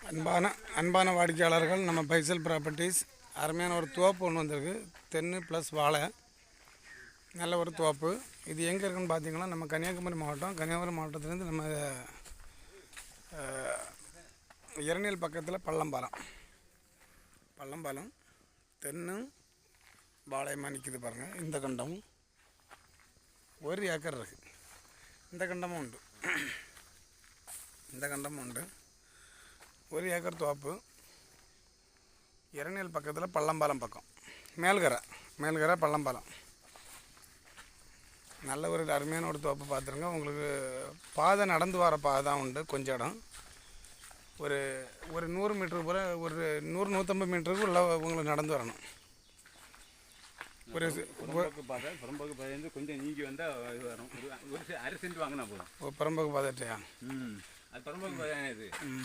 அன்பான வாடிக்கையாளர்கள், நம்ம பைசல் ப்ராப்பர்ட்டிஸ் அருமையான ஒரு தோப்பு ஒன்று வந்திருக்கு. தென்னை ப்ளஸ் வாழை, நல்ல ஒரு தோப்பு. இது எங்கே இருக்குன்னு பார்த்தீங்கன்னா, நம்ம கன்னியாகுமரி மாவட்டத்துலேருந்து நம்ம இரணியல் பக்கத்தில் பள்ளம்பாலம் தென்னும் வாழையமாக நிற்கிது பாருங்கள். இந்த கண்டமும் 1 ஏக்கர் இருக்குது. இந்த கண்டமும் உண்டு. 1 ஏக்கர் தோப்பு, இரணியல் பக்கத்தில் பள்ளம்பாலம் பக்கம், மேல்கரை பள்ளம்பாலம். நல்ல ஒரு அருமையான ஒரு தோப்பு பார்த்துருங்க. உங்களுக்கு பாதை நடந்து வர பாதை தான் உண்டு. கொஞ்சம் இடம் ஒரு 100 மீட்டருக்கு போல், ஒரு 100-150 மீட்டருக்கு உள்ள உங்களுக்கு நடந்து வரணும். புறம்போக்கு பாதை கொஞ்சம் நீங்கி வந்தால் இது வரும். ஒரு 1/2 சென்ட் வாங்கினா போதும். புறம்போக்கு பாதையா? அது புறம்போக்கு பாதை இது.